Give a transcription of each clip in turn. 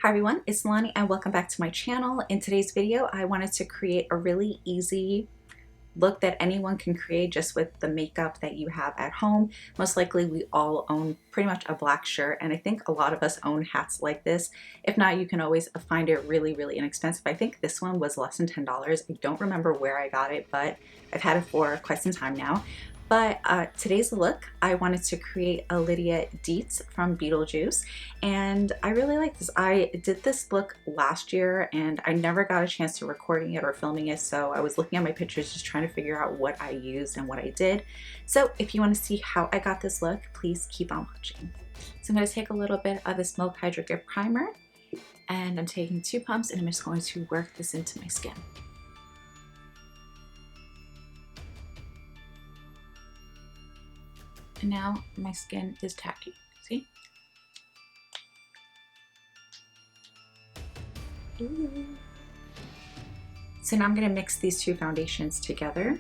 Hi everyone, it's Nalanie and welcome back to my channel. In today's video, I wanted to create a really easy look that anyone can create just with the makeup that you have at home. Most likely we all own pretty much a black shirt, and I think a lot of us own hats like this. If not, you can always find it really inexpensive. I think this one was less than $10. I don't remember where I got it, but I've had it for quite some time now. But today's look, I wanted to create a Lydia Deetz from Beetlejuice, and I really like this. I did this look last year and I never got a chance to recording it or filming it, so I was looking at my pictures just trying to figure out what I used and what I did. So if you want to see how I got this look, please keep on watching. So I'm going to take a little bit of this Milk HydroGrip primer, and I'm taking 2 pumps and I'm just going to work this into my skin. And now my skin is tacky, see? Ooh. So now I'm going to mix these 2 foundations together.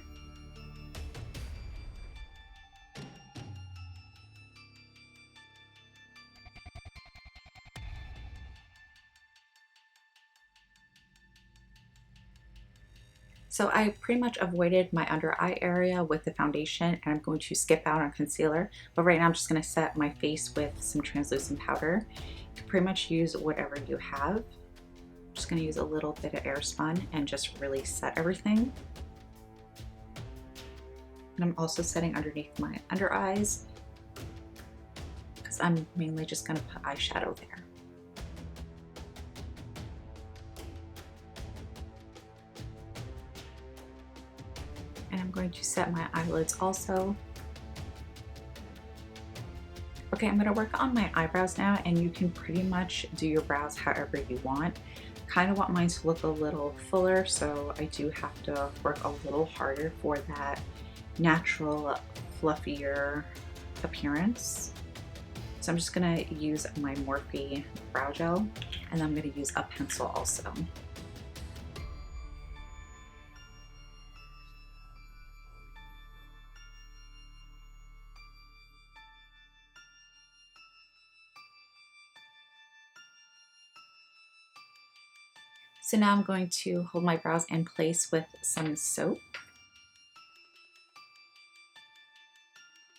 So I pretty much avoided my under eye area with the foundation, and I'm going to skip out on concealer. But right now I'm just going to set my face with some translucent powder. You can pretty much use whatever you have. I'm just going to use a little bit of AirSpun and just really set everything. And I'm also setting underneath my under eyes because I'm mainly just going to put eyeshadow there. And I'm going to set my eyelids also. Okay, I'm going to work on my eyebrows now, and you can pretty much do your brows however you want. Kind of want mine to look a little fuller, so I do have to work a little harder for that natural, fluffier appearance. So I'm just going to use my Morphe brow gel, and I'm going to use a pencil also. So now I'm going to hold my brows in place with some soap,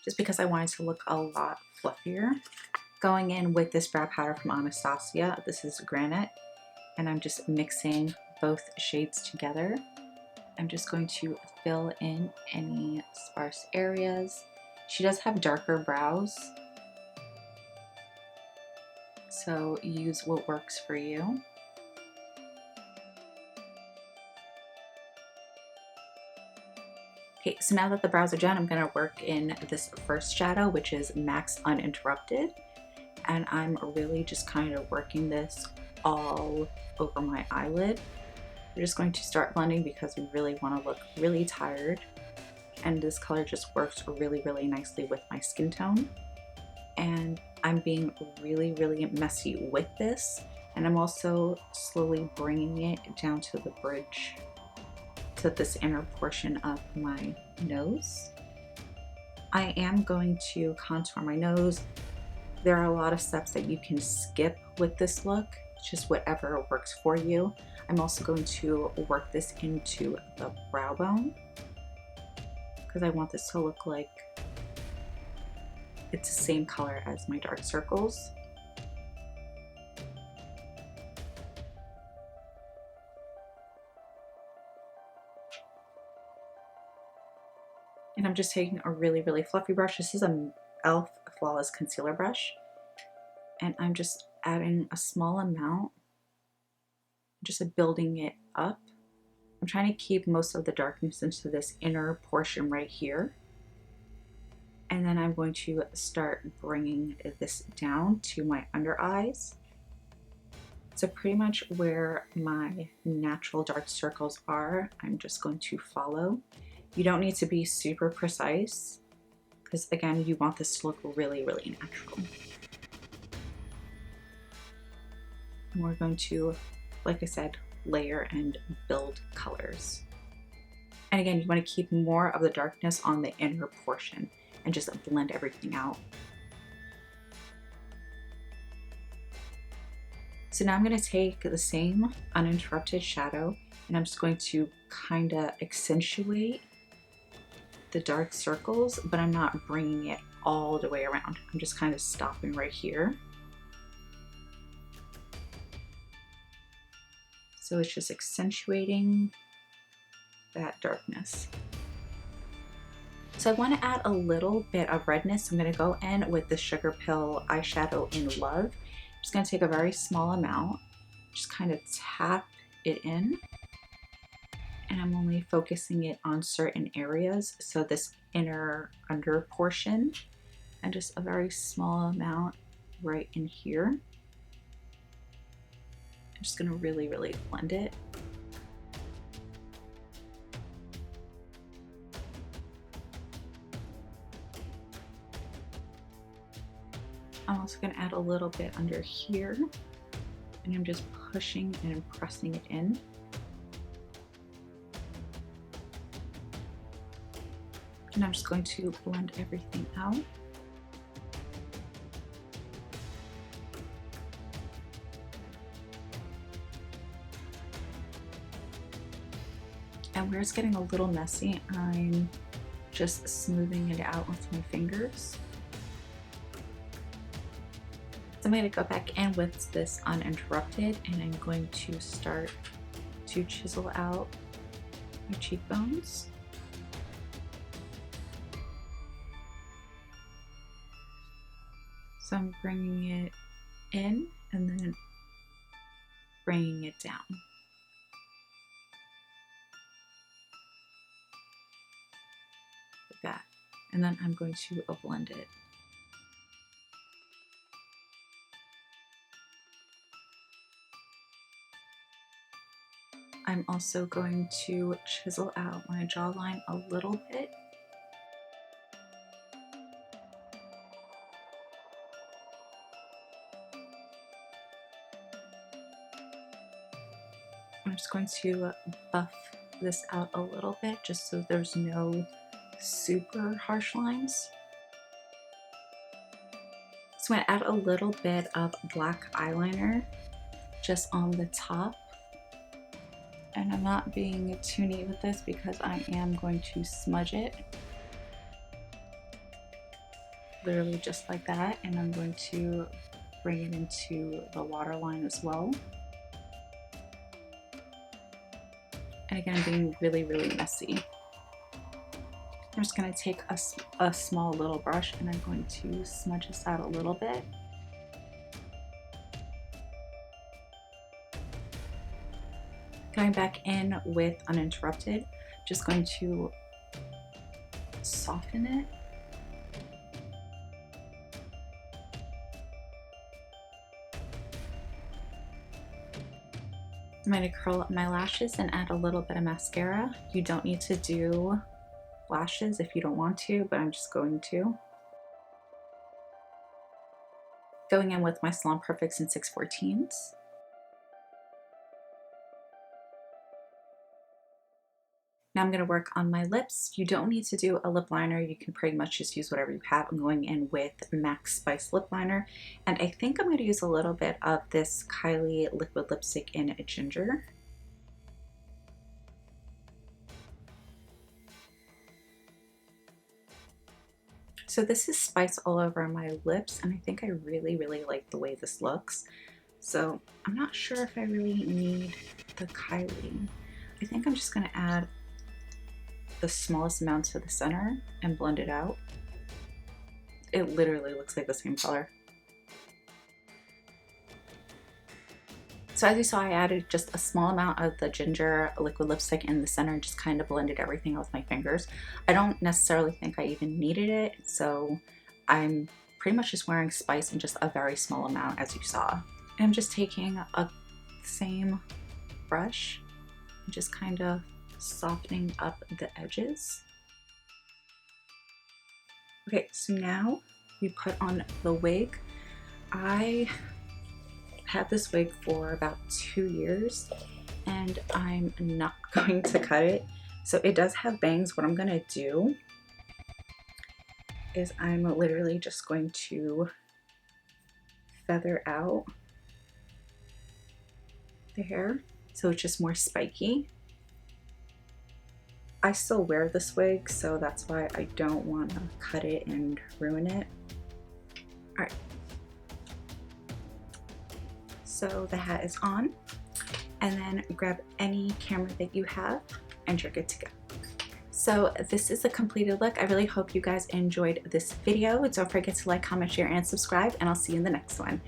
just because I wanted to look a lot fluffier. Going in with this brow powder from Anastasia, this is Granite, and I'm just mixing both shades together. I'm just going to fill in any sparse areas. She does have darker brows, so use what works for you. Okay, so now that the brows are done, I'm going to work in this first shadow, which is Max Uninterrupted. And I'm really just kind of working this all over my eyelid. We're just going to start blending because we really want to look really tired. And this color just works really nicely with my skin tone. And I'm being really messy with this. And I'm also slowly bringing it down to the bridge, to this inner portion of my nose. I am going to contour my nose. There are a lot of steps that you can skip with this look, just whatever works for you. I'm also going to work this into the brow bone because I want this to look like it's the same color as my dark circles. And I'm just taking a really fluffy brush. This is an e.l.f. Flawless Concealer brush. And I'm just adding a small amount, just building it up. I'm trying to keep most of the darkness into this inner portion right here. And then I'm going to start bringing this down to my under eyes. So pretty much where my natural dark circles are, I'm just going to follow. You don't need to be super precise because, again, you want this to look really natural. And we're going to, like I said, layer and build colors. And again, you want to keep more of the darkness on the inner portion and just blend everything out. So now I'm going to take the same Uninterrupted shadow and I'm just going to kind of accentuate the dark circles, but I'm not bringing it all the way around. I'm just kind of stopping right here. So it's just accentuating that darkness. So I want to add a little bit of redness. I'm going to go in with the SugarPill eyeshadow in Love. I'm just going to take a very small amount, just kind of tap it in. And I'm only focusing it on certain areas. So this inner under portion, and just a very small amount right in here. I'm just going to really blend it. I'm also going to add a little bit under here, and I'm just pushing and pressing it in. And I'm just going to blend everything out. And where it's getting a little messy, I'm just smoothing it out with my fingers. So I'm going to go back in with this Uninterrupted, and I'm going to start to chisel out my cheekbones. So I'm bringing it in and then bringing it down. Like that. And then I'm going to blend it. I'm also going to chisel out my jawline a little bit. I'm just going to buff this out a little bit just so there's no super harsh lines. So I'm going to add a little bit of black eyeliner just on the top. And I'm not being too neat with this because I am going to smudge it. Literally just like that. And I'm going to bring it into the waterline as well. And again, I'm being really messy. I'm just going to take a small little brush and I'm going to smudge this out a little bit. Going back in with Uninterrupted, just going to soften it. I'm going to curl up my lashes and add a little bit of mascara. You don't need to do lashes if you don't want to, but I'm just going to. Going in with my Salon Perfect in 6/14. Now I'm going to work on my lips. You don't need to do a lip liner. You can pretty much just use whatever you have. I'm going in with MAC Spice Lipliner. And I think I'm going to use a little bit of this Kylie liquid lipstick in Ginger. So this is spice all over my lips, and I think I really like the way this looks. So I'm not sure if I really need the Kylie. I think I'm just going to add the smallest amount to the center and blend it out. It literally looks like the same color. So as you saw, I added just a small amount of the Ginger liquid lipstick in the center and just kind of blended everything out with my fingers. I don't necessarily think I even needed it, so I'm pretty much just wearing Spice in just a very small amount, as you saw. And I'm just taking a same brush and just kind of softening up the edges. Okay, so now we put on the wig. I had this wig for about 2 years and I'm not going to cut it. So it does have bangs. What I'm gonna do is I'm literally just going to feather out the hair, so it's just more spiky. I still wear this wig, so that's why I don't want to cut it and ruin it. All right. So the hat is on, and then grab any camera that you have and you're good to go. So this is a completed look. I really hope you guys enjoyed this video. Don't forget to like, comment, share, and subscribe, and I'll see you in the next one.